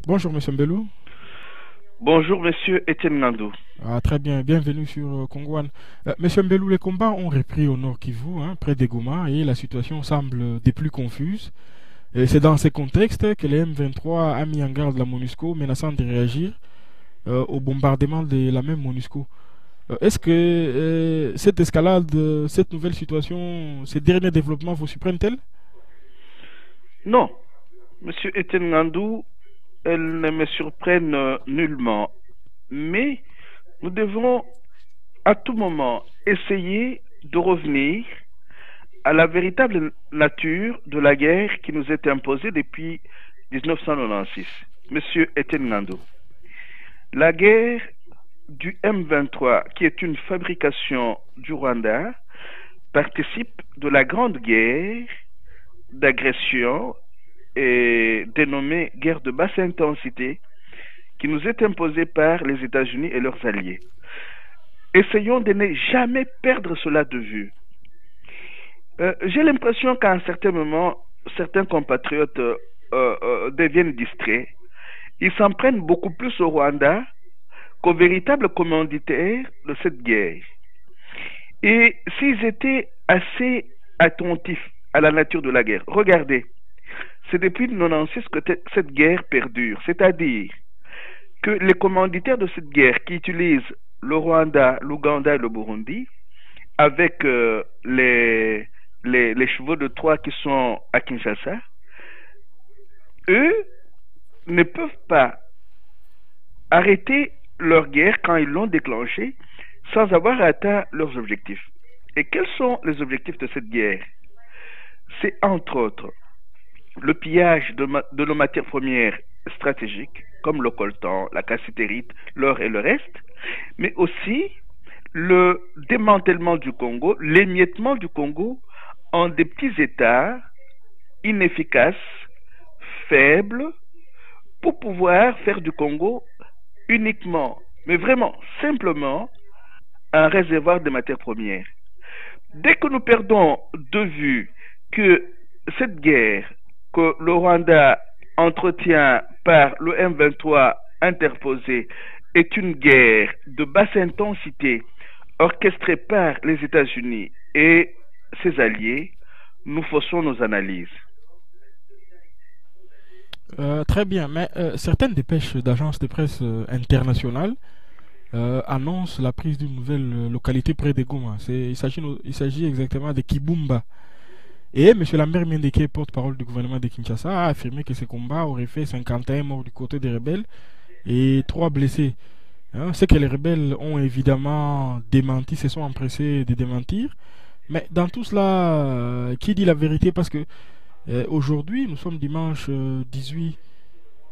Bonjour Monsieur Mbelou. Bonjour, monsieur Etienne Nandou. Très bien, bienvenue sur Congo One. Monsieur Mbelou, les combats ont repris au nord Kivu, près des Goma, et la situation semble des plus confuse. Et c'est dans ces contextes que les M23 a mis en garde la MONUSCO, menaçant de réagir au bombardement de la même MONUSCO. Est-ce que cette escalade, cette nouvelle situation, ces derniers développements vous surprennent-elles? Non, monsieur Etienne Nandou, elles ne me surprennent nullement. Mais nous devons à tout moment essayer de revenir à la véritable nature de la guerre qui nous est imposée depuis 1996. Monsieur Etienne Nandou, la guerre du M23, qui est une fabrication du Rwanda, participe de la grande guerre d'agression et dénommée guerre de basse intensité qui nous est imposée par les États-Unis et leurs alliés. Essayons de ne jamais perdre cela de vue. J'ai l'impression qu'à un certain moment, certains compatriotes deviennent distraits. Ils s'en prennent beaucoup plus au Rwanda qu'aux véritables commanditaires de cette guerre. Et s'ils étaient assez attentifs à la nature de la guerre, regardez, c'est depuis 1996 que cette guerre perdure. C'est-à-dire que les commanditaires de cette guerre qui utilisent le Rwanda, l'Ouganda et le Burundi, avec les chevaux de Troie qui sont à Kinshasa, eux ne peuvent pas arrêter leur guerre quand ils l'ont déclenchée sans avoir atteint leurs objectifs. Et quels sont les objectifs de cette guerre? C'est entre autres le pillage de nos matières premières stratégiques, comme le coltan, la cassitérite, l'or et le reste, mais aussi le démantèlement du Congo, l'émiettement du Congo en des petits États inefficaces, faibles, pour pouvoir faire du Congo uniquement, mais vraiment simplement, un réservoir de matières premières. Dès que nous perdons de vue que cette guerre que le Rwanda entretient par le M23 interposé est une guerre de basse intensité orchestrée par les États-Unis et ses alliés, nous faussons nos analyses. Très bien, mais certaines dépêches d'agences de presse internationales annonce la prise d'une nouvelle localité près de Goma. Il s'agit exactement de Kibumba. Et M. Lambert Mendeke, porte-parole du gouvernement de Kinshasa, a affirmé que ces combats auraient fait 51 morts du côté des rebelles et 3 blessés. Ce que les rebelles ont évidemment démenti, se sont empressés de démentir. Mais dans tout cela, qui dit la vérité? Parce que aujourd'hui, nous sommes dimanche 18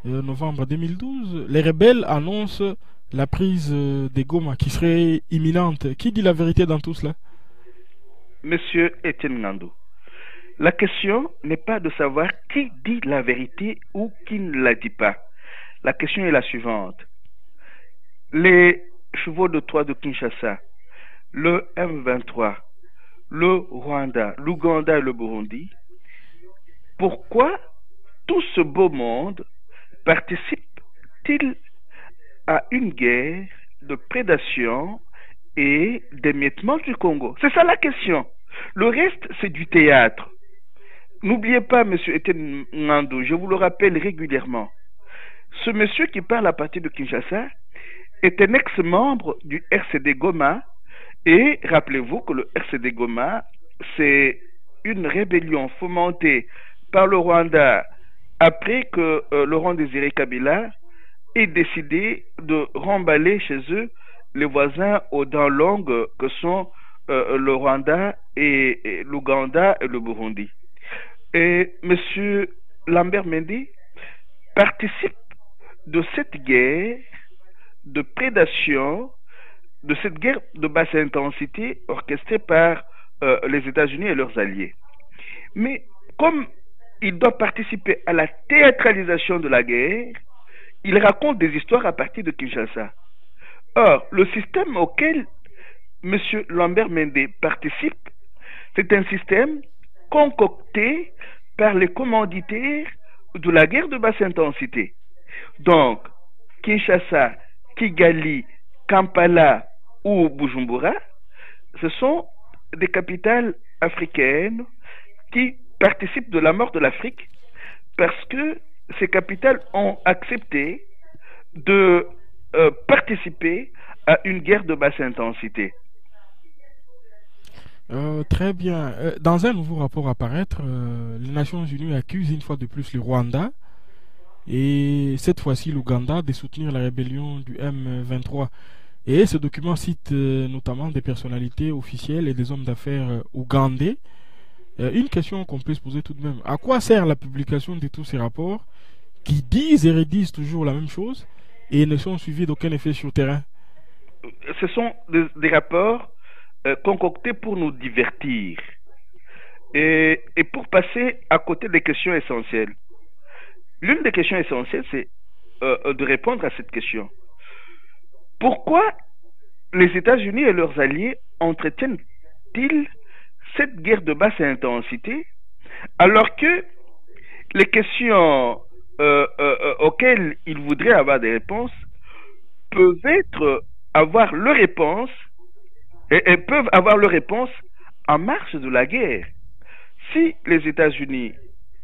novembre 2012, les rebelles annoncent la prise des Goma qui serait imminente. Qui dit la vérité dans tout cela? Monsieur Etienne Ngandou, la question n'est pas de savoir qui dit la vérité ou qui ne la dit pas. La question est la suivante. Les chevaux de Troie de Kinshasa, le M23, le Rwanda, l'Ouganda et le Burundi, pourquoi tout ce beau monde participe-t-il à une guerre de prédation et d'émiettement du Congo? C'est ça la question. Le reste, c'est du théâtre. N'oubliez pas, monsieur Etienne Nando, je vous le rappelle régulièrement, ce monsieur qui parle à partir de Kinshasa est un ex-membre du RCD Goma, et rappelez-vous que le RCD Goma, c'est une rébellion fomentée par le Rwanda après que Laurent Désiré Kabila ait décidé de remballer chez eux les voisins aux dents longues que sont le Rwanda et l'Ouganda et le Burundi. Et M. Lambert Mendy participe de cette guerre de prédation, de cette guerre de basse intensité orchestrée par les États-Unis et leurs alliés. Mais comme il doit participer à la théâtralisation de la guerre, il raconte des histoires à partir de Kinshasa. Or, le système auquel M. Lambert Mende participe, c'est un système concocté par les commanditaires de la guerre de basse intensité. Donc, Kinshasa, Kigali, Kampala ou Bujumbura, ce sont des capitales africaines qui participent de la mort de l'Afrique parce que ces capitales ont accepté de participer à une guerre de basse intensité. Très bien. Dans un nouveau rapport à paraître, les Nations Unies accusent une fois de plus le Rwanda et cette fois-ci l'Ouganda de soutenir la rébellion du M23. Et ce document cite notamment des personnalités officielles et des hommes d'affaires ougandais. Une question qu'on peut se poser tout de même. À quoi sert la publication de tous ces rapports qui disent et redisent toujours la même chose et ne sont suivis d'aucun effet sur le terrain? Ce sont des rapports concoctés pour nous divertir et pour passer à côté des questions essentielles. L'une des questions essentielles, c'est de répondre à cette question. Pourquoi les États-Unis et leurs alliés entretiennent-ils cette guerre de basse intensité alors que les questions auxquelles ils voudraient avoir des réponses peuvent avoir leur réponse et peuvent avoir leur réponse en marge de la guerre. Si les États-Unis,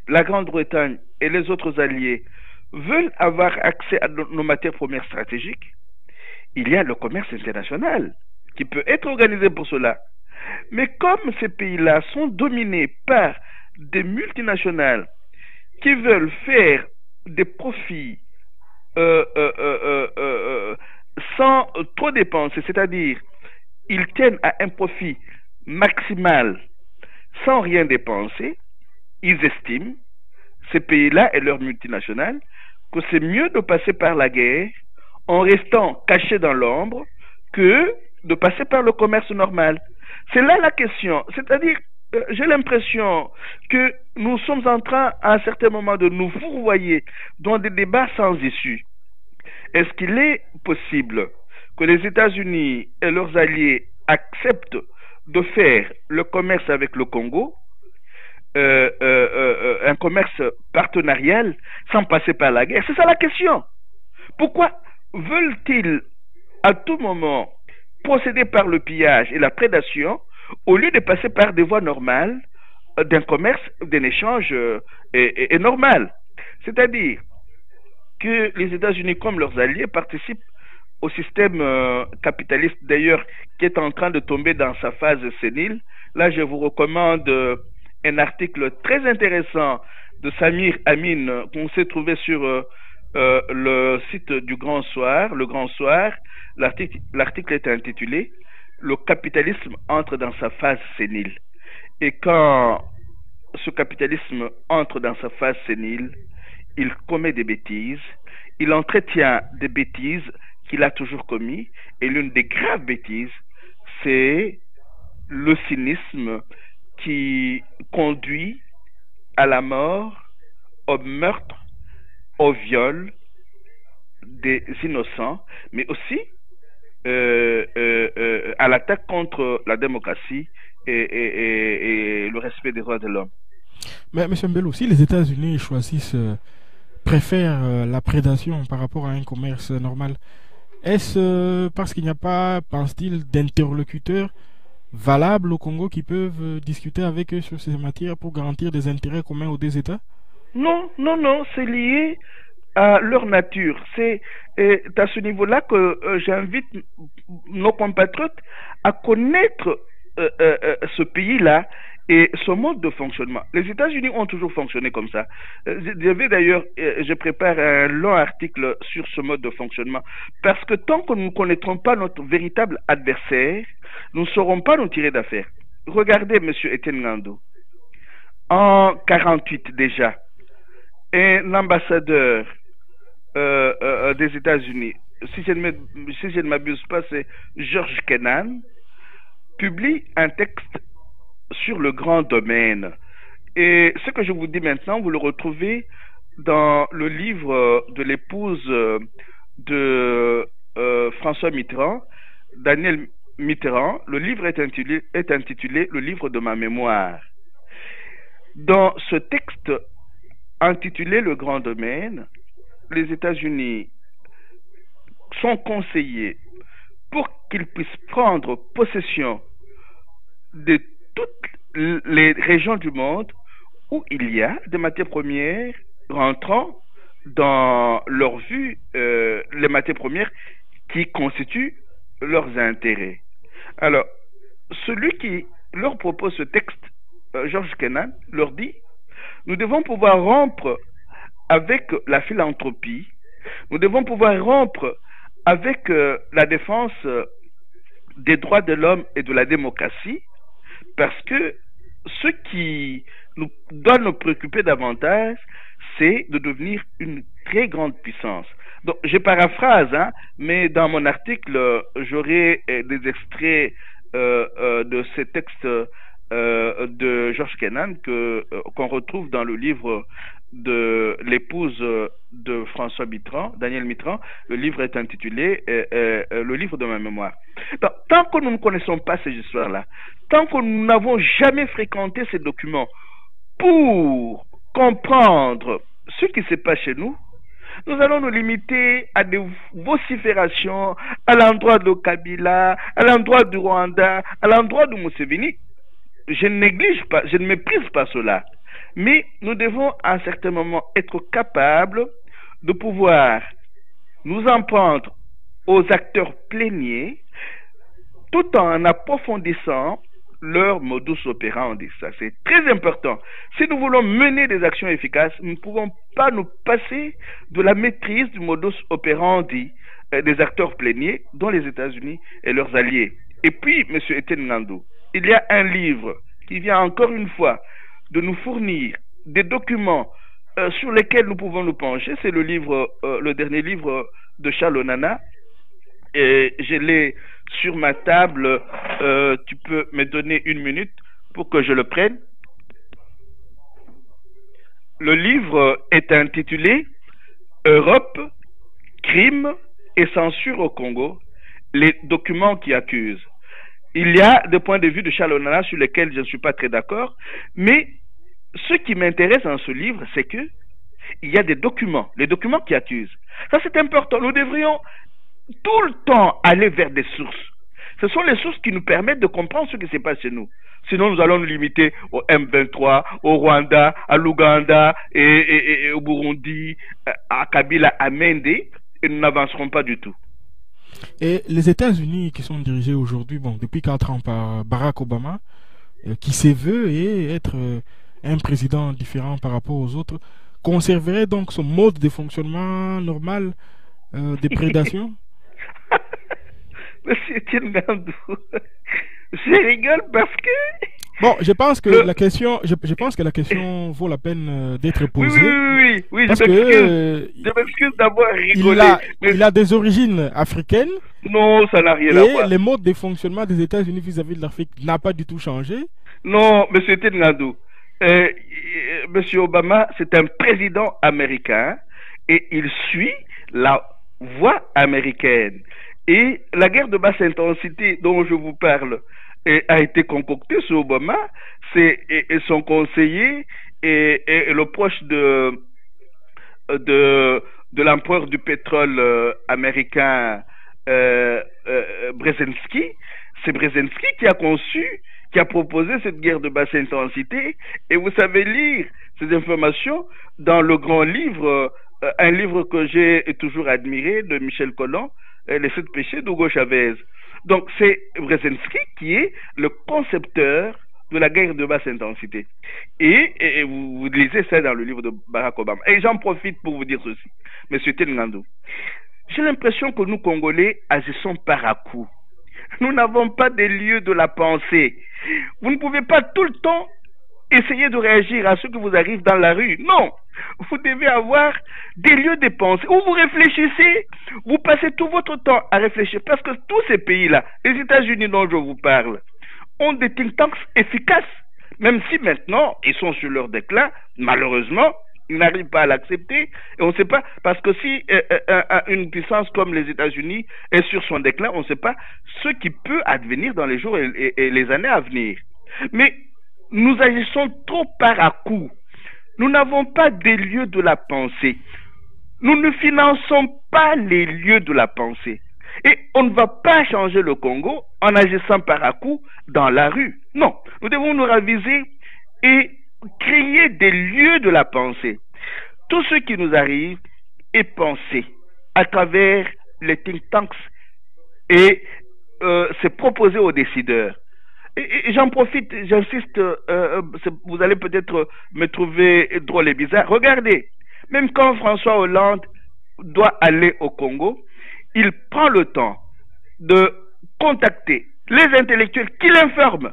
la Grande-Bretagne et les autres alliés veulent avoir accès à nos matières premières stratégiques, il y a le commerce international qui peut être organisé pour cela. Mais comme ces pays-là sont dominés par des multinationales qui veulent faire des profits sans trop dépenser, c'est-à-dire ils tiennent à un profit maximal sans rien dépenser, ils estiment, ces pays-là et leurs multinationales, que c'est mieux de passer par la guerre en restant cachés dans l'ombre que de passer par le commerce normal. C'est là la question. C'est-à-dire, j'ai l'impression que nous sommes en train, à un certain moment, de nous fourvoyer dans des débats sans issue. Est-ce qu'il est possible que les États-Unis et leurs alliés acceptent de faire le commerce avec le Congo, un commerce partenarial, sans passer par la guerre? C'est ça la question. Pourquoi veulent-ils à tout moment procéder par le pillage et la prédation au lieu de passer par des voies normales d'un commerce, d'un échange normal? C'est-à-dire que les États-Unis, comme leurs alliés, participent au système capitaliste, d'ailleurs, qui est en train de tomber dans sa phase sénile. Là, je vous recommande un article très intéressant de Samir Amin qu'on s'est trouvé sur le site du Grand Soir, le Grand Soir. L'article est intitulé « Le capitalisme entre dans sa phase sénile ». Et quand ce capitalisme entre dans sa phase sénile, il commet des bêtises, il entretient des bêtises qu'il a toujours commis, et l'une des graves bêtises, c'est le cynisme qui conduit à la mort, au meurtre, au viol des innocents, mais aussi à l'attaque contre la démocratie et le respect des droits de l'homme. Mais M. Mbello, si les États-Unis choisissent, préfèrent la prédation par rapport à un commerce normal, est-ce parce qu'il n'y a pas, pense-t-il, d'interlocuteurs valables au Congo qui peuvent discuter avec eux sur ces matières pour garantir des intérêts communs aux deux États? Non, non, non, c'est lié à leur nature. C'est à ce niveau-là que j'invite nos compatriotes à connaître ce pays-là et ce mode de fonctionnement. Les États-Unis ont toujours fonctionné comme ça. Je prépare un long article sur ce mode de fonctionnement, parce que tant que nous ne connaîtrons pas notre véritable adversaire, nous ne saurons pas nous tirer d'affaire. Regardez M. Etienne Ngandou. En 1948 déjà, un ambassadeur des États-Unis, si je ne m'abuse pas, c'est George Kennan, publie un texte sur le grand domaine. Et ce que je vous dis maintenant, vous le retrouvez dans le livre de l'épouse de François Mitterrand, Danielle Mitterrand. Le livre est intitulé Le livre de ma mémoire. Dans ce texte intitulé Le grand domaine, les États-Unis sont conseillés pour qu'ils puissent prendre possession de toutes les régions du monde où il y a des matières premières rentrant dans leur vue, les matières premières qui constituent leurs intérêts. Alors, celui qui leur propose ce texte, George Kennan, leur dit, nous devons pouvoir rompre avec la philanthropie, nous devons pouvoir rompre avec la défense des droits de l'homme et de la démocratie, parce que ce qui doit nous préoccuper davantage, c'est de devenir une très grande puissance. Donc, je paraphrase, hein, mais dans mon article, j'aurai des extraits de ces textes de George Kennan qu'on retrouve dans le livre de l'épouse de François Mitterrand, Daniel Mitterrand. Le livre est intitulé Le livre de ma mémoire. Donc, tant que nous ne connaissons pas ces histoires-là, tant que nous n'avons jamais fréquenté ces documents pour comprendre ce qui se passe chez nous, nous allons nous limiter à des vociférations à l'endroit de Kabila, à l'endroit du Rwanda, à l'endroit de Museveni. Je ne néglige pas, je ne méprise pas cela. Mais nous devons à un certain moment être capables de pouvoir nous en prendre aux acteurs pléniers tout en approfondissant leur modus operandi. Ça, c'est très important. Si nous voulons mener des actions efficaces, nous ne pouvons pas nous passer de la maîtrise du modus operandi des acteurs pléniers, dont les États-Unis et leurs alliés. Et puis, M. Etienne Ngandou, il y a un livre qui vient encore une fois de nous fournir des documents sur lesquels nous pouvons nous pencher. C'est le livre, le dernier livre de Charles Onana. Et je l'ai sur ma table. Tu peux me donner une minute pour que je le prenne. Le livre est intitulé Europe, crimes et censure au Congo, les documents qui accusent. Il y a des points de vue de Charles Onana sur lesquels je ne suis pas très d'accord, mais ce qui m'intéresse dans ce livre, c'est que il y a des documents, les documents qui accusent. Ça, c'est important. Nous devrions tout le temps aller vers des sources. Ce sont les sources qui nous permettent de comprendre ce qui se passe chez nous. Sinon, nous allons nous limiter au M23, au Rwanda, à l'Ouganda, et au Burundi, à Kabila, à Mende, et nous n'avancerons pas du tout. Et les États-Unis qui sont dirigés aujourd'hui, bon, depuis 4 ans par Barack Obama, qui se veut et être un président différent par rapport aux autres, conserverait donc son mode de fonctionnement normal des prédations? Monsieur Ngandou, je rigole parce que... Bon, je pense que la question, je pense que la question vaut la peine d'être posée. Oui, parce je m'excuse d'avoir rigolé. Il a des origines africaines. Non, ça n'a rien à voir. Et les modes de fonctionnement des États-Unis vis-à-vis de l'Afrique n'a pas du tout changé. Non, Monsieur Ngandou, Monsieur Obama, c'est un président américain et il suit la voie américaine. Et la guerre de basse intensité dont je vous parle a été concoctée sous Obama. C'est son conseiller et le proche de l'empereur du pétrole américain Brzezinski. C'est Brzezinski qui a conçu, qui a proposé cette guerre de basse intensité. Et vous savez lire ces informations dans le grand livre, un livre que j'ai toujours admiré de Michel Collomb, Les 7 péchés d'Hugo Chavez. Donc c'est Brzezinski qui est le concepteur de la guerre de basse intensité. Et vous lisez ça dans le livre de Barack Obama. Et j'en profite pour vous dire ceci, Monsieur Ngandou. J'ai l'impression que nous, Congolais, agissons par à coup. Nous n'avons pas des lieux de la pensée. Vous ne pouvez pas tout le temps essayer de réagir à ce qui vous arrive dans la rue. Non, vous devez avoir des lieux de pensée où vous réfléchissez, vous passez tout votre temps à réfléchir, parce que tous ces pays-là, les États-Unis dont je vous parle, ont des think tanks efficaces, même si maintenant ils sont sur leur déclin, malheureusement, ils n'arrivent pas à l'accepter, et on ne sait pas, parce que si une puissance comme les États-Unis est sur son déclin, on ne sait pas ce qui peut advenir dans les jours et les années à venir. Mais nous agissons trop par à coup. Nous n'avons pas des lieux de la pensée. Nous ne finançons pas les lieux de la pensée. Et on ne va pas changer le Congo en agissant par à-coup dans la rue. Non, nous devons nous raviser et créer des lieux de la pensée. Tout ce qui nous arrive est pensé à travers les think tanks et c'est proposé aux décideurs. Et j'en profite, j'insiste, vous allez peut-être me trouver drôle et bizarre. Regardez, même quand François Hollande doit aller au Congo, il prend le temps de contacter les intellectuels qui l'informent.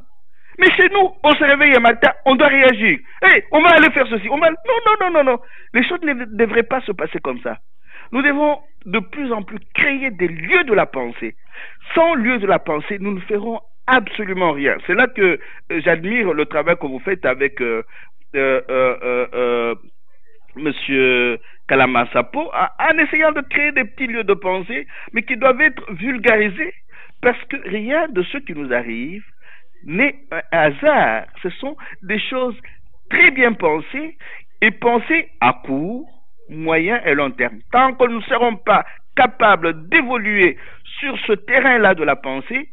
Mais chez nous, on se réveille un matin, on doit réagir. Hey, on va aller faire ceci. Non, non, non, non, non. Les choses ne devraient pas se passer comme ça. Nous devons de plus en plus créer des lieux de la pensée. Sans lieu de la pensée, nous ne ferons absolument rien. C'est là que j'admire le travail que vous faites avec Monsieur Kalamasapo, en essayant de créer des petits lieux de pensée, mais qui doivent être vulgarisés, parce que rien de ce qui nous arrive n'est un hasard. Ce sont des choses très bien pensées et pensées à court, moyen et long terme. Tant que nous ne serons pas capables d'évoluer sur ce terrain-là de la pensée,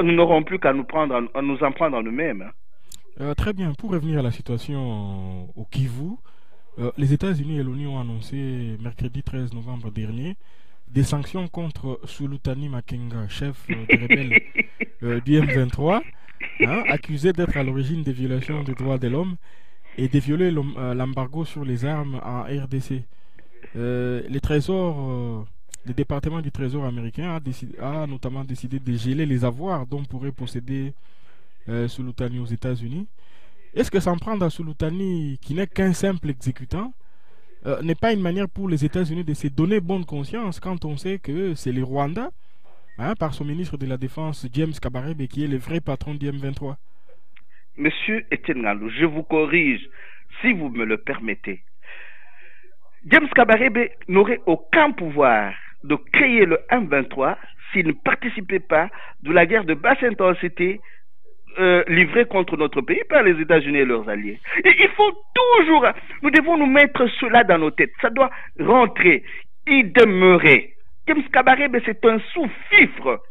nous n'aurons plus qu'à nous en prendre à nous-mêmes. Très bien. Pour revenir à la situation au Kivu, les États-Unis et l'ONU ont annoncé mercredi 13 novembre dernier des sanctions contre Sulutani Makenga, chef des rebelles du M23, accusé d'être à l'origine des violations des droits de l'homme et de violer l'embargo sur les armes en RDC. Le département du Trésor américain a notamment décidé de geler les avoirs dont pourrait posséder Sulutani aux États-Unis. Est-ce que s'en prendre à Sulutani, qui n'est qu'un simple exécutant, n'est pas une manière pour les États-Unis de se donner bonne conscience quand on sait que c'est le Rwanda, par son ministre de la Défense, James Kabarebe, qui est le vrai patron du M23? Monsieur Etienne Ngandou, je vous corrige, si vous me le permettez. James Kabarebe n'aurait aucun pouvoir de créer le M23 s'il ne participait pas de la guerre de basse intensité livrée contre notre pays par les États-Unis et leurs alliés. Et il faut toujours, nous devons nous mettre cela dans nos têtes. Ça doit rentrer, y demeurer. James Kabarebe, c'est un sous-fifre.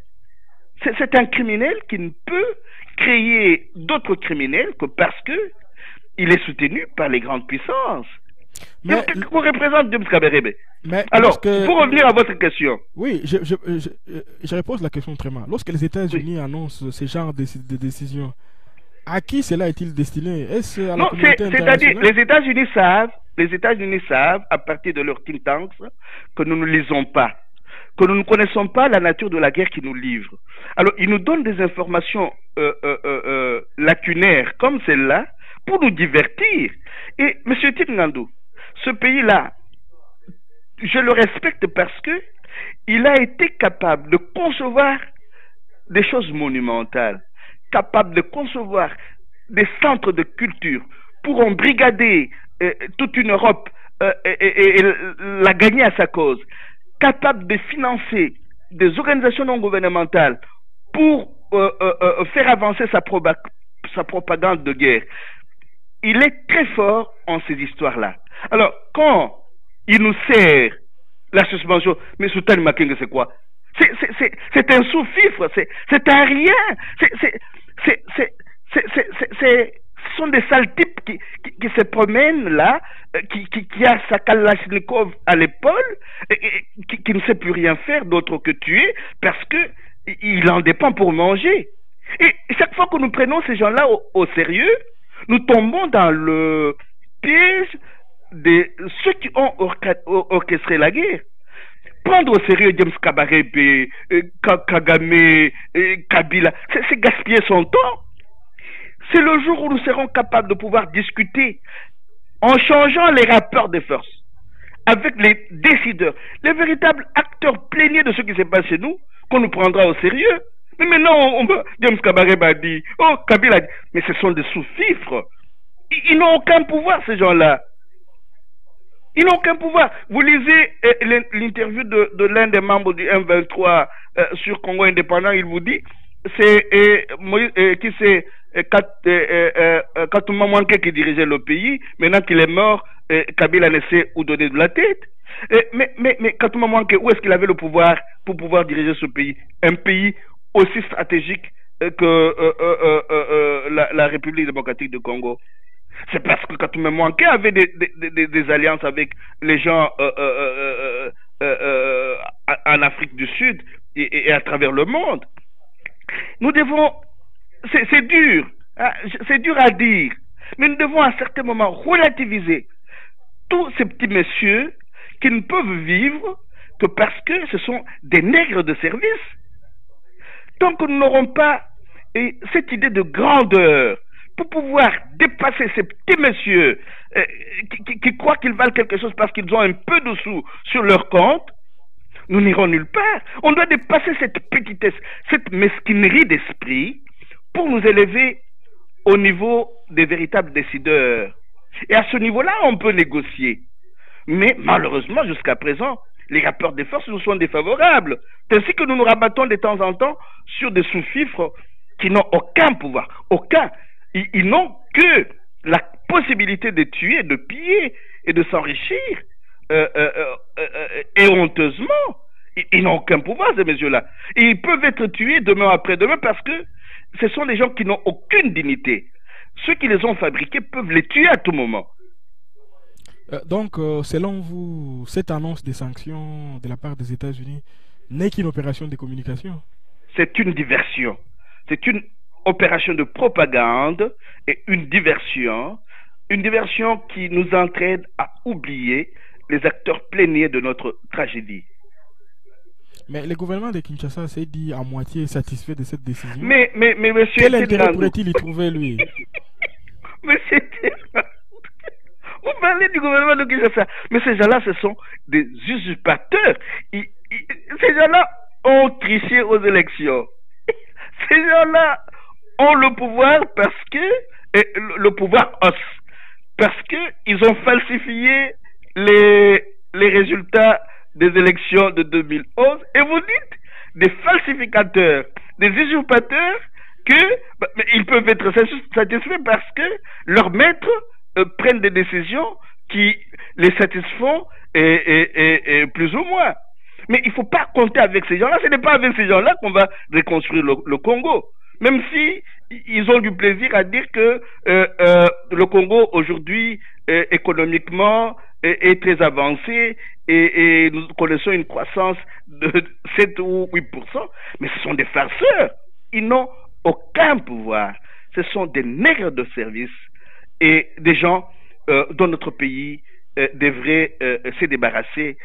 C'est un criminel qui ne peut créer d'autres criminels que parce que il est soutenu par les grandes puissances. Qu'est-ce que représente James Kabarebe? Alors, pour revenir à votre question. Oui, je repose la question très mal. Lorsque les États-Unis annoncent ce genre de décisions, à qui cela est-il destiné? Est-ce à la communauté internationale? C'est-à-dire, les États-Unis savent, à partir de leurs think tanks, que nous ne lisons pas, que nous ne connaissons pas la nature de la guerre qu'ils nous livrent. Alors, ils nous donnent des informations lacunaires comme celle-là pour nous divertir. Et, M. Ngandou, ce pays-là, je le respecte parce que il a été capable de concevoir des choses monumentales, capable de concevoir des centres de culture pour embrigader toute une Europe et la gagner à sa cause, capable de financer des organisations non gouvernementales pour faire avancer sa propagande de guerre. Il est très fort en ces histoires-là. Alors, quand il nous sert la suspension, mais Sulutani Makenga, c'est quoi? C'est un sous-fifre, c'est un rien. Ce sont des sales types qui se promènent là, qui a sa Kalachnikov à l'épaule, qui ne sait plus rien faire d'autre que tuer, parce que il en dépend pour manger. Et chaque fois que nous prenons ces gens-là au sérieux, nous tombons dans le piège de ceux qui ont orchestré la guerre. Prendre au sérieux James Kabarebe, Kagame, Kabila, c'est gaspiller son temps. C'est le jour où nous serons capables de pouvoir discuter en changeant les rapports de force avec les décideurs, les véritables acteurs pléniers de ce qui se passe chez nous, qu'on nous prendra au sérieux. Mais maintenant, James Kabarebe a dit, oh, Kabila a dit, mais ce sont des sous-fifres. Ils n'ont aucun pouvoir, ces gens-là. Ils n'ont aucun pouvoir. Vous lisez l'interview de l'un des membres du M23 sur Congo indépendant, il vous dit, c'est Katouma Mwanke qui dirigeait le pays, maintenant qu'il est mort, Kabila ne sait où donner de la tête. Mais Katouma Manke, où est-ce qu'il avait le pouvoir pour pouvoir diriger ce pays? Un pays aussi stratégique que la République démocratique du Congo. C'est parce que Katouma Manke avait des alliances avec les gens en Afrique du Sud et à travers le monde. Nous devons... C'est dur, hein, c'est dur à dire, mais nous devons à un certain moment relativiser tous ces petits messieurs qui ne peuvent vivre que parce que ce sont des nègres de service. Tant que nous n'aurons pas cette idée de grandeur pour pouvoir dépasser ces petits messieurs qui croient qu'ils valent quelque chose parce qu'ils ont un peu de sous sur leur compte, nous n'irons nulle part. On doit dépasser cette petitesse, cette mesquinerie d'esprit pour nous élever au niveau des véritables décideurs. Et à ce niveau-là, on peut négocier. Mais malheureusement, jusqu'à présent, les rapports de force nous sont défavorables. C'est ainsi que nous nous rabattons de temps en temps sur des sous-fifres qui n'ont aucun pouvoir. Aucun. Ils n'ont que la possibilité de tuer, de piller et de s'enrichir honteusement. Ils n'ont aucun pouvoir, ces messieurs-là. Ils peuvent être tués demain après-demain parce que ce sont des gens qui n'ont aucune dignité. Ceux qui les ont fabriqués peuvent les tuer à tout moment. Donc, selon vous, cette annonce des sanctions de la part des États-Unis n'est qu'une opération de communication? C'est une diversion. C'est une opération de propagande et une diversion qui nous entraîne à oublier les acteurs pléniers de notre tragédie. Mais le gouvernement de Kinshasa s'est dit à moitié satisfait de cette décision. Mais monsieur... Quel intérêt pourrait-il y trouver, lui? Monsieur... Vous parlez du gouvernement de Kinshasa. Mais ces gens-là, ce sont des usurpateurs. Ces gens-là ont triché aux élections. Ces gens-là ont le pouvoir parce que... le pouvoir os. Parce qu'ils ont falsifié les résultats des élections de 2011. Et vous dites des falsificateurs, des usurpateurs ils peuvent être satisfaits parce que leurs maîtres prennent des décisions qui les satisfont et plus ou moins. Mais il ne faut pas compter avec ces gens-là. Ce n'est pas avec ces gens-là qu'on va reconstruire le Congo. Même si ils ont du plaisir à dire que le Congo aujourd'hui économiquement est très avancé et nous connaissons une croissance de 7 ou 8%. Mais ce sont des farceurs. Ils n'ont aucun pouvoir. Ce sont des nègres de service et des gens dont notre pays devrait se débarrasser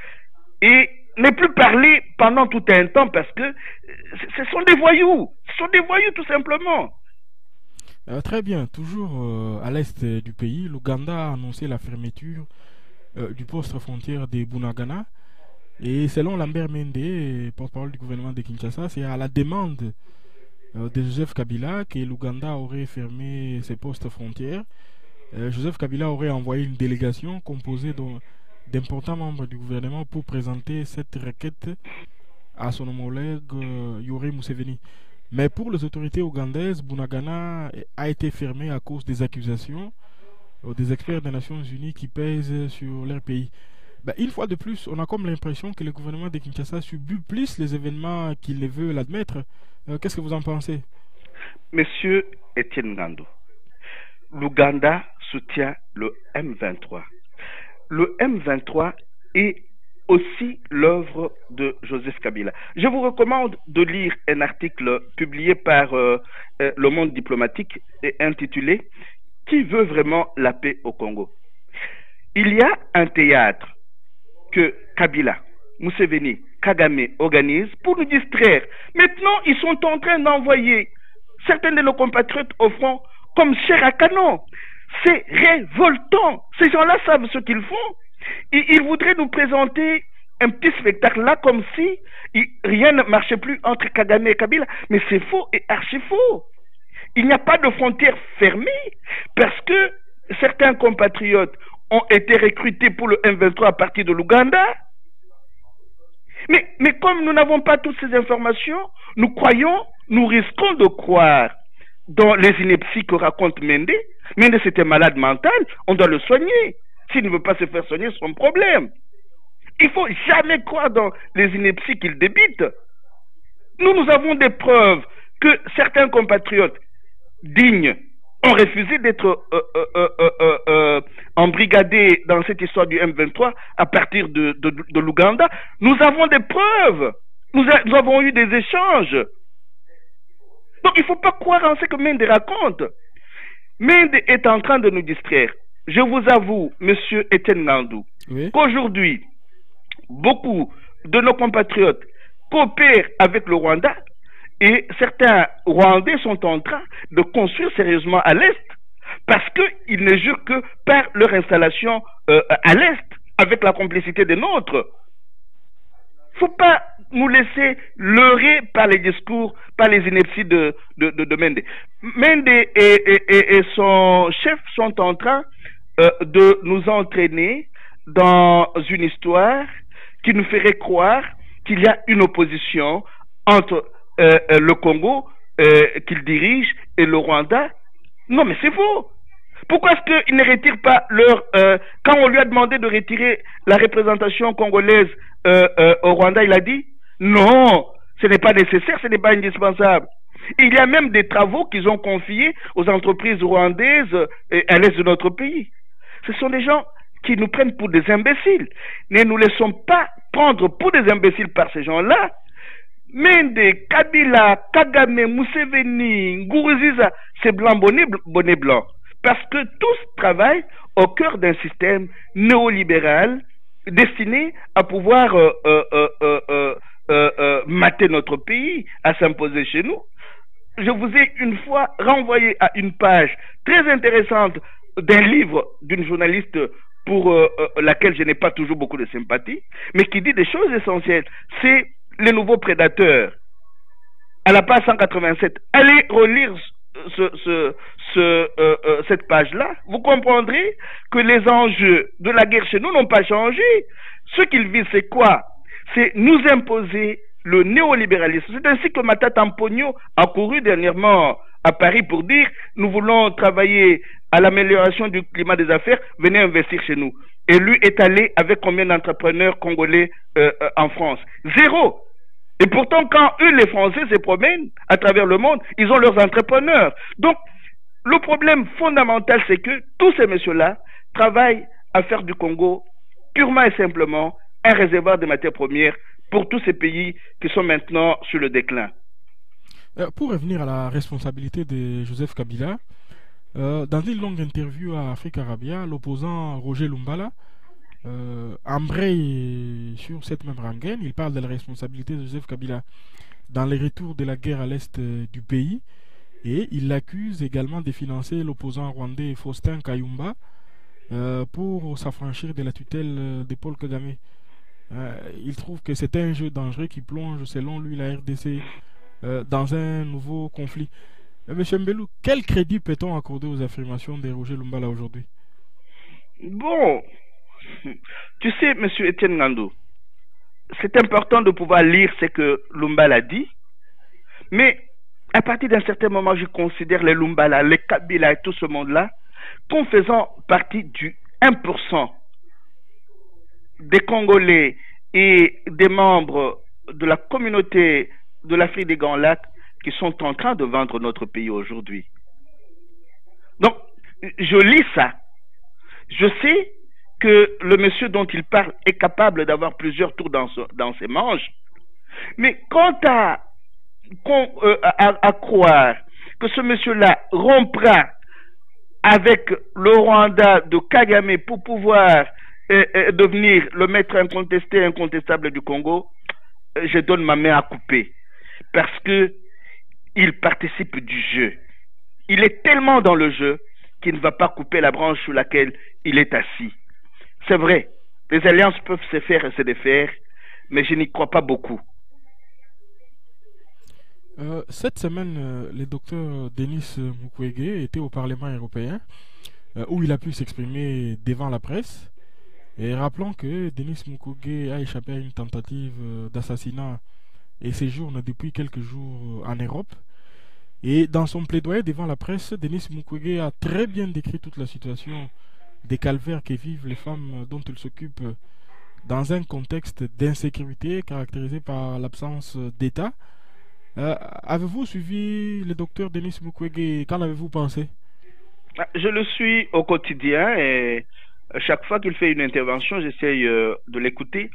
et ne plus parler pendant tout un temps parce que ce sont des voyous. Ce sont des voyous tout simplement. Très bien. Toujours à l'est du pays, l'Ouganda a annoncé la fermeture du poste frontière de Bunagana. Et selon Lambert Mende, porte-parole du gouvernement de Kinshasa, c'est à la demande de Joseph Kabila que l'Ouganda aurait fermé ses postes frontières. Joseph Kabila aurait envoyé une délégation composée d'importants membres du gouvernement pour présenter cette requête à son homologue Yoweri Museveni. Mais pour les autorités ougandaises, Bunagana a été fermé à cause des accusations des experts des Nations Unies qui pèsent sur leur pays. Une fois de plus, on a comme l'impression que le gouvernement de Kinshasa subit plus les événements qu'il ne veut l'admettre. Qu'est-ce que vous en pensez? Monsieur Etienne Ngandou, l'Ouganda soutient le M23. Le M23 est aussi l'œuvre de Joseph Kabila. Je vous recommande de lire un article publié par Le Monde diplomatique et intitulé « Qui veut vraiment la paix au Congo ?» Il y a un théâtre que Kabila, Museveni, Kagame organisent pour nous distraire. Maintenant, ils sont en train d'envoyer certains de nos compatriotes au front comme chair à canon. C'est révoltant. Ces gens-là savent ce qu'ils font. Ils voudraient nous présenter un petit spectacle là comme si rien ne marchait plus entre Kagame et Kabila. Mais c'est faux et archi faux. Il n'y a pas de frontières fermées parce que certains compatriotes ont été recrutés pour le M23 à partir de l'Ouganda. Mais comme nous n'avons pas toutes ces informations, nous risquons de croire dans les inepties que raconte Mende. Mende, c'était malade mental, on doit le soigner. S'il ne veut pas se faire soigner, son problème. Il ne faut jamais croire dans les inepties qu'il débite. Nous avons des preuves que certains compatriotes dignes ont refusé d'être embrigadés dans cette histoire du M23 à partir de l'Ouganda. Nous avons des preuves. Nous avons eu des échanges. Donc il ne faut pas croire en ce que Mende raconte. Mende est en train de nous distraire. Je vous avoue, monsieur Etienne Ngandou, oui, qu'aujourd'hui, beaucoup de nos compatriotes coopèrent avec le Rwanda et certains Rwandais sont en train de construire sérieusement à l'Est parce qu'ils ne jurent que par leur installation à l'Est avec la complicité des nôtres. Il ne faut pas nous laisser leurrer par les discours, par les inepties de Mende. Mende et son chef sont en train de nous entraîner dans une histoire qui nous ferait croire qu'il y a une opposition entre le Congo qu'ils dirigent et le Rwanda. Non, mais c'est faux. Pourquoi est-ce qu'ils ne retirent pas leur... quand on lui a demandé de retirer la représentation congolaise au Rwanda, il a dit non, ce n'est pas nécessaire, ce n'est pas indispensable. Il y a même des travaux qu'ils ont confiés aux entreprises rwandaises à l'est de notre pays. Ce sont des gens qui nous prennent pour des imbéciles. Ne nous laissons pas prendre pour des imbéciles par ces gens-là. Mende, Kabila, Kagame, Museveni, Ngourouziza, c'est blanc, bonnet blanc. Parce que tous travaillent au cœur d'un système néolibéral destiné à pouvoir mater notre pays, à s'imposer chez nous. Je vous ai une fois renvoyé à une page très intéressante d'un livre d'une journaliste pour laquelle je n'ai pas toujours beaucoup de sympathie, mais qui dit des choses essentielles. C'est les nouveaux prédateurs. À la page 187, allez relire cette page-là, vous comprendrez que les enjeux de la guerre chez nous n'ont pas changé. Ce qu'ils visent, c'est quoi? C'est nous imposer le néolibéralisme. C'est ainsi que Matata Mponyo a couru dernièrement à Paris pour dire nous voulons travailler à l'amélioration du climat des affaires, venez investir chez nous. Et lui est allé avec combien d'entrepreneurs congolais en France? Zéro. Et pourtant, quand eux, les Français, se promènent à travers le monde, ils ont leurs entrepreneurs. Donc, le problème fondamental, c'est que tous ces messieurs-là travaillent à faire du Congo purement et simplement un réservoir de matières premières pour tous ces pays qui sont maintenant sur le déclin. Pour revenir à la responsabilité de Joseph Kabila, dans une longue interview à Afrique Arabia, l'opposant Roger Lumbala embraye sur cette même rengaine. Il parle de la responsabilité de Joseph Kabila dans les retours de la guerre à l'est du pays et il l'accuse également de financer l'opposant rwandais Faustin Kayumba pour s'affranchir de la tutelle de Paul Kagame. Il trouve que c'est un jeu dangereux qui plonge, selon lui, la RDC dans un nouveau conflit. Monsieur Mbelou, quel crédit peut-on accorder aux affirmations de Roger Lumbala aujourd'hui? Bon, tu sais, monsieur Etienne Ngandou, c'est important de pouvoir lire ce que Lumbala dit, mais à partir d'un certain moment, je considère les Lumbala, les Kabila et tout ce monde-là comme faisant partie du 1% des Congolais et des membres de la communauté de l'Afrique des Grands Lacs qui sont en train de vendre notre pays aujourd'hui. Donc, je lis ça. Je sais que le monsieur dont il parle est capable d'avoir plusieurs tours dans ses manches. Mais quant à croire que ce monsieur-là rompra avec le Rwanda de Kagame pour pouvoir devenir le maître incontesté, incontestable du Congo, je donne ma main à couper. Parce que il participe du jeu. Il est tellement dans le jeu qu'il ne va pas couper la branche sur laquelle il est assis. C'est vrai, les alliances peuvent se faire et se défaire, mais je n'y crois pas beaucoup. Cette semaine, le docteur Denis Mukwege était au Parlement européen, où il a pu s'exprimer devant la presse. Et rappelons que Denis Mukwege a échappé à une tentative d'assassinat et séjourne depuis quelques jours en Europe. Et dans son plaidoyer devant la presse, Denis Mukwege a très bien décrit toute la situation des calvaires que vivent les femmes dont elles s'occupent dans un contexte d'insécurité caractérisé par l'absence d'État. Avez-vous suivi le docteur Denis Mukwege? Qu'en avez-vous pensé? Je le suis au quotidien et chaque fois qu'il fait une intervention, j'essaye de l'écouter.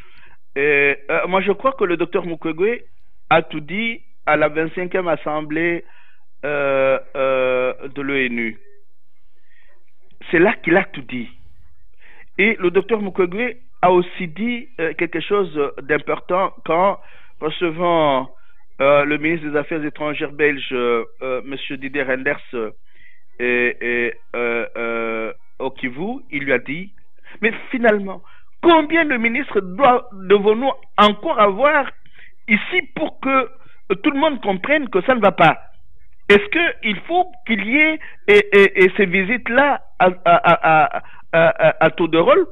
Moi, je crois que le docteur Mukwege a tout dit à la 25e assemblée de l'ONU. C'est là qu'il a tout dit. Et le docteur Mukwege a aussi dit quelque chose d'important quand, recevant le ministre des Affaires étrangères belge, M. Didier Reynders, au Kivu, il lui a dit, mais finalement, combien de ministres devons-nous encore avoir ici pour que tout le monde comprenne que ça ne va pas? Est-ce qu'il faut qu'il y ait ces visites-là à tour de rôle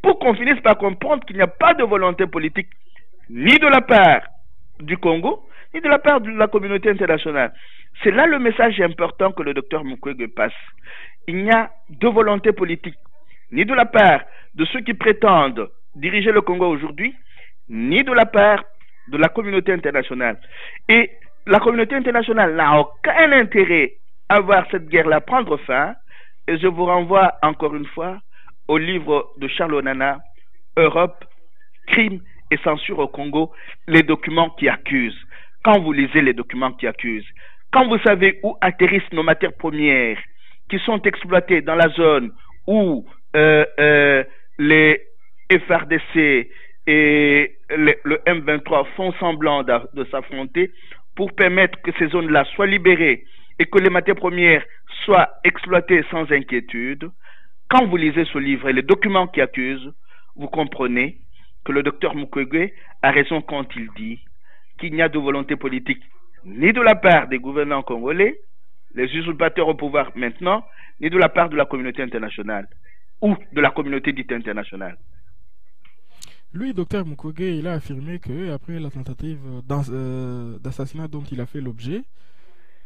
pour qu'on finisse par comprendre qu'il n'y a pas de volonté politique ni de la part du Congo, ni de la part de la communauté internationale? C'est là le message important que le docteur Mukwege passe. Il n'y a de volonté politique, ni de la part de ceux qui prétendent diriger le Congo aujourd'hui, ni de la part de la communauté internationale. Et la communauté internationale n'a aucun intérêt à voir cette guerre-là prendre fin. Et je vous renvoie encore une fois au livre de Charles Onana, Europe, crimes et censure au Congo, les documents qui accusent. Quand vous lisez les documents qui accusent, quand vous savez où atterrissent nos matières premières qui sont exploitées dans la zone où les FRDC et le M23 font semblant de s'affronter pour permettre que ces zones-là soient libérées et que les matières premières soient exploitées sans inquiétude, quand vous lisez ce livre et les documents qui accusent, vous comprenez que le docteur Mukwege a raison quand il dit qu'il n'y a de volonté politique ni de la part des gouvernants congolais, les usurpateurs au pouvoir maintenant, ni de la part de la communauté internationale ou de la communauté dite internationale. Lui, docteur Mukwege, il a affirmé que après la tentative d'assassinat dont il a fait l'objet,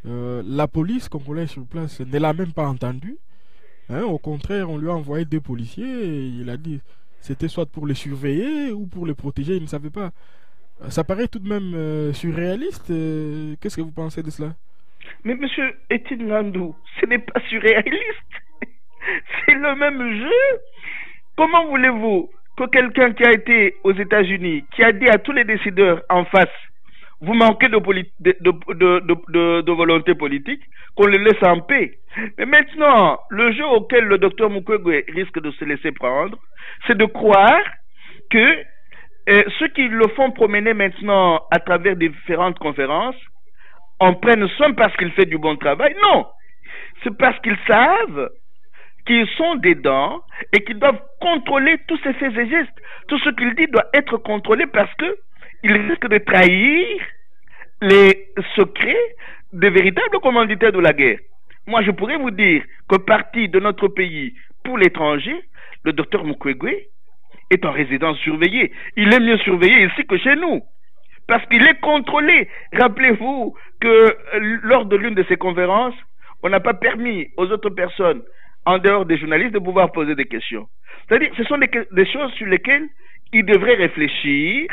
la police congolaise sur place ne l'a même pas entendu. Hein, au contraire, on lui a envoyé 2 policiers et il a dit c'était soit pour les surveiller ou pour les protéger, il ne savait pas. Ça paraît tout de même surréaliste. Qu'est-ce que vous pensez de cela? Mais monsieur Etienne Ngandou, ce n'est pas surréaliste. C'est le même jeu. Comment voulez-vous que quelqu'un qui a été aux États-Unis, qui a dit à tous les décideurs en face, vous manquez de volonté politique, qu'on le laisse en paix? Mais maintenant, le jeu auquel le docteur Mukwege risque de se laisser prendre, c'est de croire que ceux qui le font promener maintenant à travers différentes conférences en prennent soin parce qu'il fait du bon travail. Non, c'est parce qu'ils savent qu'ils sont dedans et qu'ils doivent contrôler tous ses faits et gestes. Tout ce qu'il dit doit être contrôlé parce que il risque de trahir les secrets des véritables commanditaires de la guerre. Moi, je pourrais vous dire que parti de notre pays pour l'étranger, le docteur Mukwege est en résidence surveillée. Il est mieux surveillé ici que chez nous, parce qu'il est contrôlé. Rappelez-vous que lors de l'une de ces conférences, on n'a pas permis aux autres personnes, en dehors des journalistes, de pouvoir poser des questions. C'est-à-dire, ce sont des choses sur lesquelles il devrait réfléchir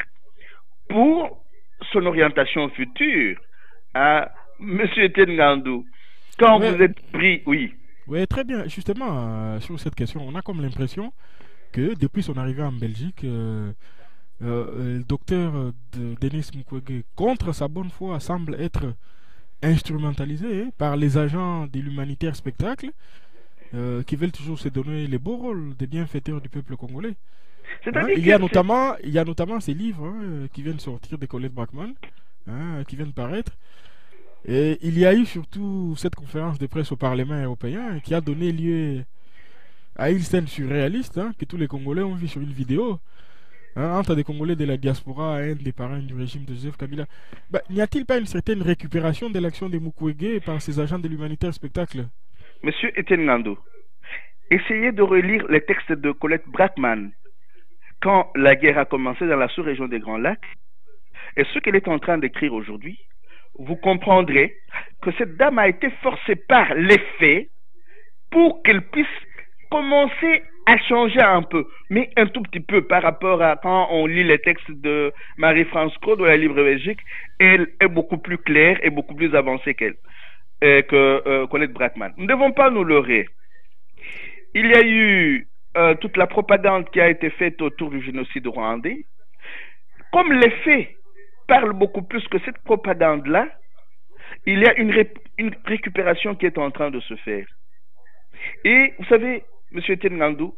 pour son orientation future. Monsieur Etienne Ngandou, quand vous êtes pris, oui. Oui, très bien. Justement, sur cette question, on a comme l'impression que depuis son arrivée en Belgique, le docteur Denis Mukwege, contre sa bonne foi, semble être instrumentalisé par les agents de l'humanitaire spectacle qui veulent toujours se donner les beaux rôles des bienfaiteurs du peuple congolais. Hein, il y a notamment ces livres qui viennent sortir de Colette Brackman, qui viennent paraître. Et il y a eu surtout cette conférence de presse au Parlement européen qui a donné lieu à une scène surréaliste que tous les Congolais ont vu sur une vidéo entre des Congolais de la diaspora et un des parrains du régime de Joseph Kabila. N'y a-t-il pas une certaine récupération de l'action de Mukwege par ces agents de l'humanitaire spectacle? Monsieur Etienne Ngandou, essayez de relire les textes de Colette Brackman quand la guerre a commencé dans la sous-région des Grands Lacs et ce qu'elle est en train d'écrire aujourd'hui. Vous comprendrez que cette dame a été forcée par les faits pour qu'elle puisse commencer a changé un peu, mais un tout petit peu par rapport à quand on lit les textes de Marie-France Claude de la Libre Belgique. Elle est beaucoup plus claire et beaucoup plus avancée qu'elle, que Colette Brackman. Nous ne devons pas nous leurrer. Il y a eu toute la propagande qui a été faite autour du génocide rwandais. Comme les faits parlent beaucoup plus que cette propagande-là, il y a une récupération qui est en train de se faire. Et vous savez, M. Etienne Ngandou,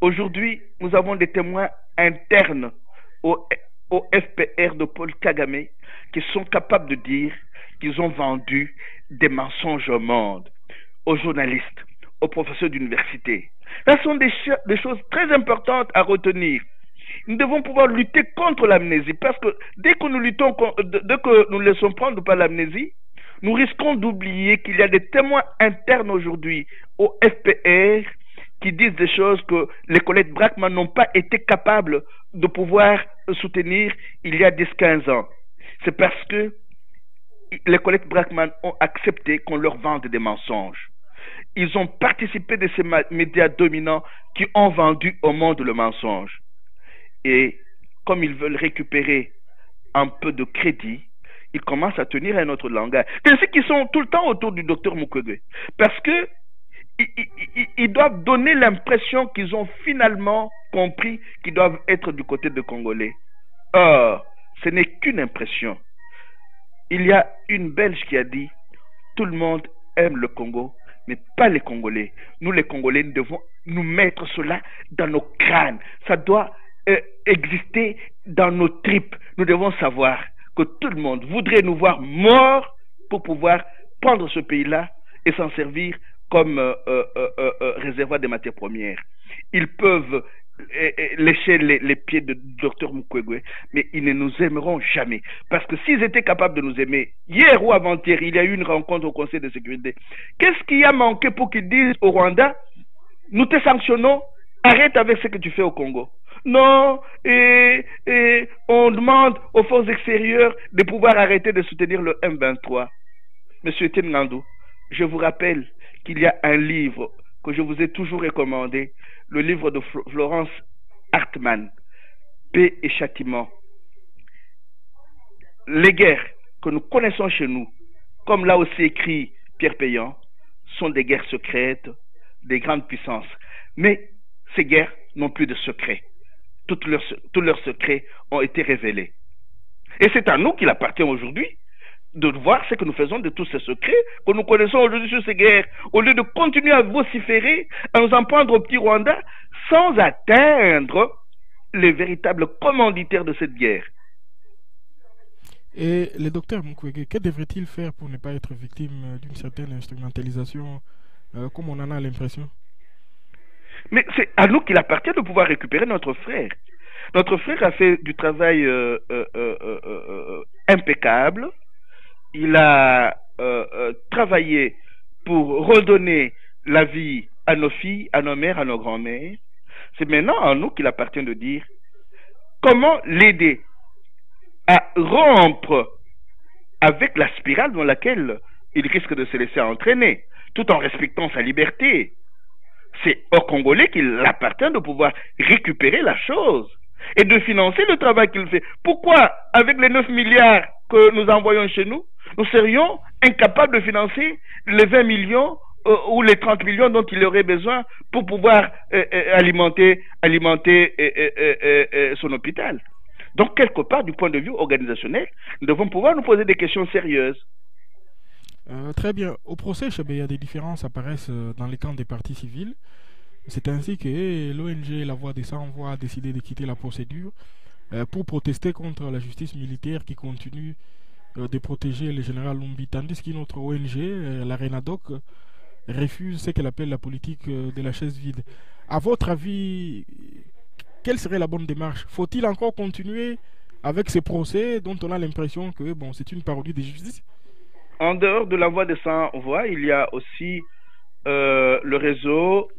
aujourd'hui, nous avons des témoins internes au FPR de Paul Kagame qui sont capables de dire qu'ils ont vendu des mensonges au monde, aux journalistes, aux professeurs d'université. Ce sont des choses très importantes à retenir. Nous devons pouvoir lutter contre l'amnésie parce que dès que nous luttons, dès que nous laissons prendre par l'amnésie, nous risquons d'oublier qu'il y a des témoins internes aujourd'hui au FPR qui disent des choses que les collègues Brackman n'ont pas été capables de pouvoir soutenir il y a 10-15 ans. C'est parce que les collègues Brackman ont accepté qu'on leur vende des mensonges. Ils ont participé de ces médias dominants qui ont vendu au monde le mensonge. Et comme ils veulent récupérer un peu de crédit, ils commencent à tenir un autre langage. C'est ceux qui sont tout le temps autour du docteur Mukwege. Parce que ils doivent donner l'impression qu'ils ont finalement compris qu'ils doivent être du côté des Congolais. Or, ce n'est qu'une impression. Il y a une Belge qui a dit « Tout le monde aime le Congo, mais pas les Congolais. Nous, les Congolais, nous devons nous mettre cela dans nos crânes. Ça doit exister dans nos tripes. Nous devons savoir que tout le monde voudrait nous voir morts pour pouvoir prendre ce pays-là et s'en servir comme réservoir des matières premières. Ils peuvent lécher les pieds de Dr Mukwege, mais ils ne nous aimeront jamais. Parce que s'ils étaient capables de nous aimer, hier ou avant-hier, il y a eu une rencontre au Conseil de sécurité. Qu'est-ce qui a manqué pour qu'ils disent au Rwanda, nous te sanctionnons, arrête avec ce que tu fais au Congo? Non, on demande aux forces extérieures de pouvoir arrêter de soutenir le M23. Monsieur Etienne Ngandou, je vous rappelle qu'il y a un livre que je vous ai toujours recommandé, le livre de Florence Hartmann, Paix et Châtiment. Les guerres que nous connaissons chez nous, comme l'a aussi écrit Pierre Payan, sont des guerres secrètes des grandes puissances. Mais ces guerres n'ont plus de secret. Tous leurs secrets ont été révélés. Et c'est à nous qu'il appartient aujourd'hui de voir ce que nous faisons de tous ces secrets que nous connaissons aujourd'hui sur ces guerres, au lieu de continuer à vociférer, à nous en prendre au petit Rwanda, sans atteindre les véritables commanditaires de cette guerre. Et le docteur Mukwege, que devrait-il faire pour ne pas être victime d'une certaine instrumentalisation, comme on en a l'impression? Mais c'est à nous qu'il appartient de pouvoir récupérer notre frère. Notre frère a fait du travail impeccable. Il a travaillé pour redonner la vie à nos filles, à nos mères, à nos grands-mères. C'est maintenant à nous qu'il appartient de dire comment l'aider à rompre avec la spirale dans laquelle il risque de se laisser entraîner, tout en respectant sa liberté. C'est aux Congolais qu'il appartient de pouvoir récupérer la chose et de financer le travail qu'il fait. Pourquoi, avec les 9 milliards que nous envoyons chez nous, nous serions incapables de financer les 20 millions ou les 30 millions dont il aurait besoin pour pouvoir alimenter son hôpital? Donc, quelque part, du point de vue organisationnel, nous devons pouvoir nous poser des questions sérieuses. Très bien. Au procès, Chebeya, des différences apparaissent dans les camps des partis civils. C'est ainsi que l'ONG La Voix des Sans-Voix a décidé de quitter la procédure pour protester contre la justice militaire qui continue de protéger le général Lumbi, tandis qu'une autre ONG, la Renadoc, refuse ce qu'elle appelle la politique de la chaise vide. À votre avis, quelle serait la bonne démarche? Faut-il encore continuer avec ces procès dont on a l'impression que bon, c'est une parodie de justice? En dehors de La Voix des Sans-Voix, il y a aussi le réseau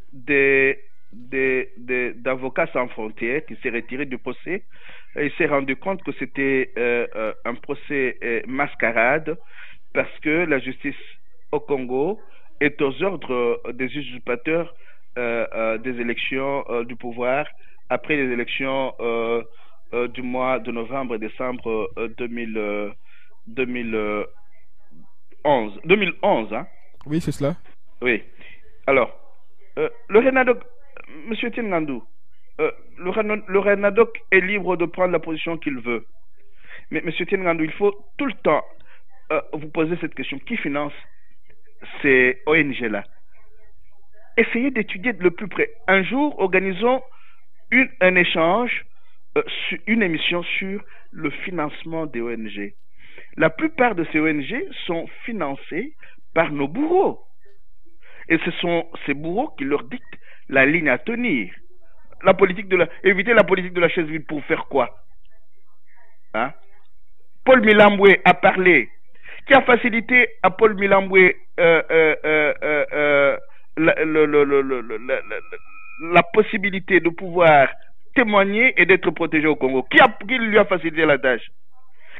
d'avocats sans frontières qui s'est retiré du procès. Il s'est rendu compte que c'était un procès mascarade parce que la justice au Congo est aux ordres des usurpateurs des élections du pouvoir après les élections du mois de novembre et décembre 2011, hein? Oui, c'est cela. Oui. Alors, le Renadoc, Monsieur Ngandou, le Renadoc est libre de prendre la position qu'il veut. Mais Monsieur Ngandou, il faut tout le temps vous poser cette question. Qui finance ces ONG-là? Essayez d'étudier de le plus près. Un jour, organisons un échange, une émission sur le financement des ONG. La plupart de ces ONG sont financées par nos bourreaux. Et ce sont ces bourreaux qui leur dictent la ligne à tenir. Éviter la politique de la chaise vide pour faire quoi? Hein? Paul Milamboué a parlé. Qui a facilité à Paul Milamboué la possibilité de pouvoir témoigner et d'être protégé au Congo? Qui lui a facilité la tâche?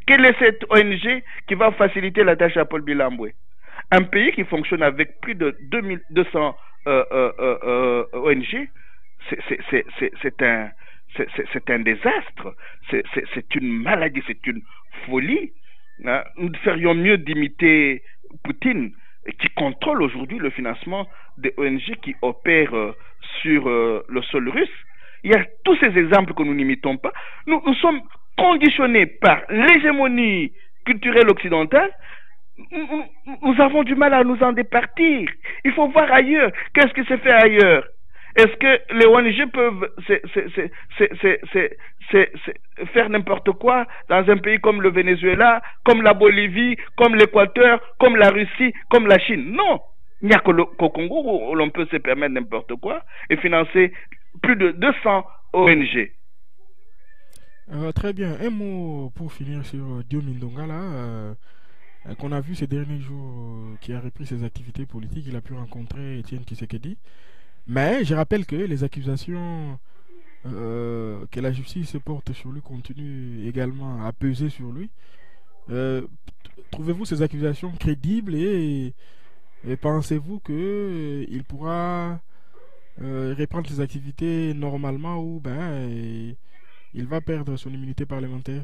Quelle est cette ONG qui va faciliter la tâche à Paul Milamboué? Un pays qui fonctionne avec plus de 2200 ONG, c'est un désastre, c'est une maladie, c'est une folie. Hein? Nous ferions mieux d'imiter Poutine, qui contrôle aujourd'hui le financement des ONG qui opèrent sur le sol russe. Il y a tous ces exemples que nous n'imitons pas. Nous sommes conditionnés par l'hégémonie culturelle occidentale. Nous avons du mal à nous en départir. Il faut voir ailleurs. Qu'est-ce qui se fait ailleurs? Est-ce que les ONG peuvent faire n'importe quoi dans un pays comme le Venezuela, comme la Bolivie, comme l'Équateur, comme la Russie, comme la Chine? Non. Il n'y a qu'au Congo où l'on peut se permettre n'importe quoi et financer plus de 200 ONG. Très bien. Un mot pour finir sur Diomi Ndonga, là, qu'on a vu ces derniers jours, qui a repris ses activités politiques. Il a pu rencontrer Étienne Tshisekedi. Mais je rappelle que les accusations que la justice porte sur lui continuent également à peser sur lui. Trouvez-vous ces accusations crédibles et pensez-vous qu'il pourra reprendre ses activités normalement ou il va perdre son immunité parlementaire?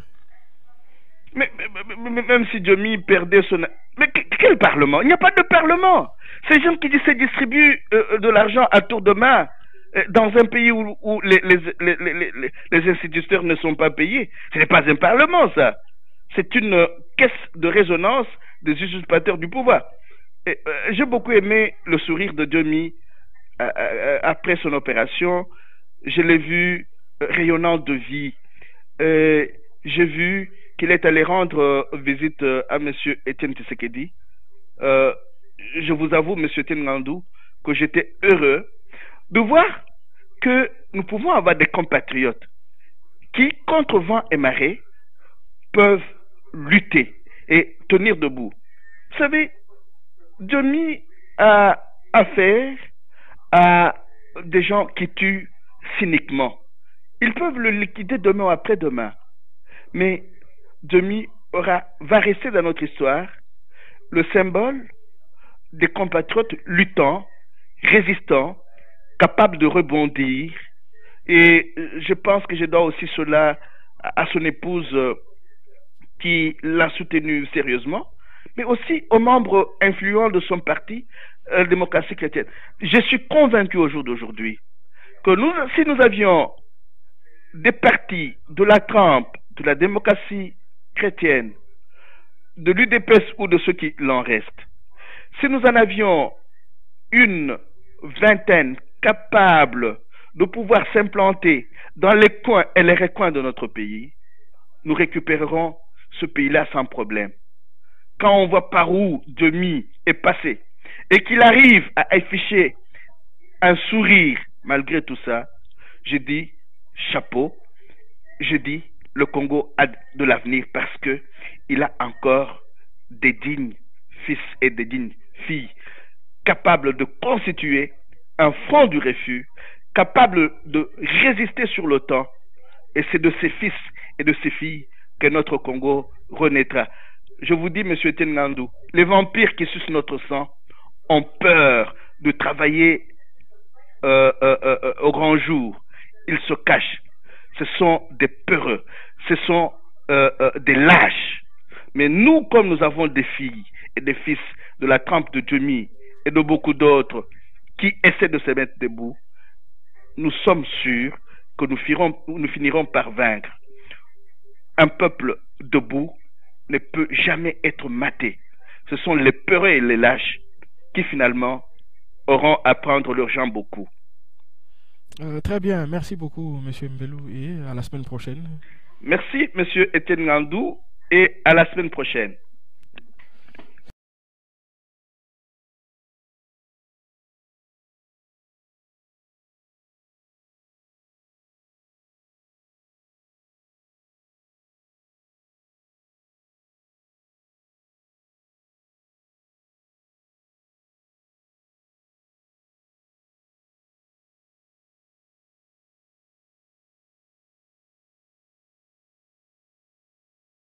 Mais même si Diomi perdait son... Mais quel parlement? Il n'y a pas de parlement. Ces gens qui se distribuent de l'argent à tour de main dans un pays où les instituteurs ne sont pas payés, ce n'est pas un parlement, ça. C'est une caisse de résonance des usurpateurs du pouvoir. J'ai beaucoup aimé le sourire de Diomi après son opération. Je l'ai vu rayonnant de vie. J'ai vu qu'il est allé rendre visite à M. Étienne Tshisekedi. Je vous avoue, M. Ngandou, que j'étais heureux de voir que nous pouvons avoir des compatriotes qui, contre vent et marée, peuvent lutter et tenir debout. Vous savez, Diomi a affaire à des gens qui tuent cyniquement. Ils peuvent le liquider demain ou après-demain. Mais Diomi va rester dans notre histoire le symbole des compatriotes luttants, résistants, capables de rebondir. Et je pense que je dois aussi cela à son épouse qui l'a soutenu sérieusement, mais aussi aux membres influents de son parti, la démocratie chrétienne. Je suis convaincu au jour d'aujourd'hui que si nous avions des partis de la trempe de la démocratie chrétienne, de l'UDPS ou de ceux qui l'en restent, si nous en avions une vingtaine capables de pouvoir s'implanter dans les coins et les recoins de notre pays, nous récupérerons ce pays-là sans problème. Quand on voit par où Diomi est passé et qu'il arrive à afficher un sourire malgré tout ça, je dis chapeau, je dis le Congo a de l'avenir parce que il a encore des dignes fils et des dignes filles capables de constituer un front du refus, capables de résister sur le temps. Et c'est de ces fils et de ces filles que notre Congo renaîtra. Je vous dis, Monsieur Ngandou, les vampires qui sucent notre sang ont peur de travailler au grand jour. Ils se cachent. Ce sont des peureux. Ce sont des lâches. Mais nous, comme nous avons des filles et des fils de la trempe de Demi et de beaucoup d'autres qui essaient de se mettre debout, nous sommes sûrs que nous finirons par vaincre. Un peuple debout ne peut jamais être maté. Ce sont les peureux et les lâches qui finalement auront à prendre leur jambes au cou. Très bien, merci beaucoup, Monsieur Mbelou, et à la semaine prochaine. Merci, Monsieur Etienne Ngandou, et à la semaine prochaine.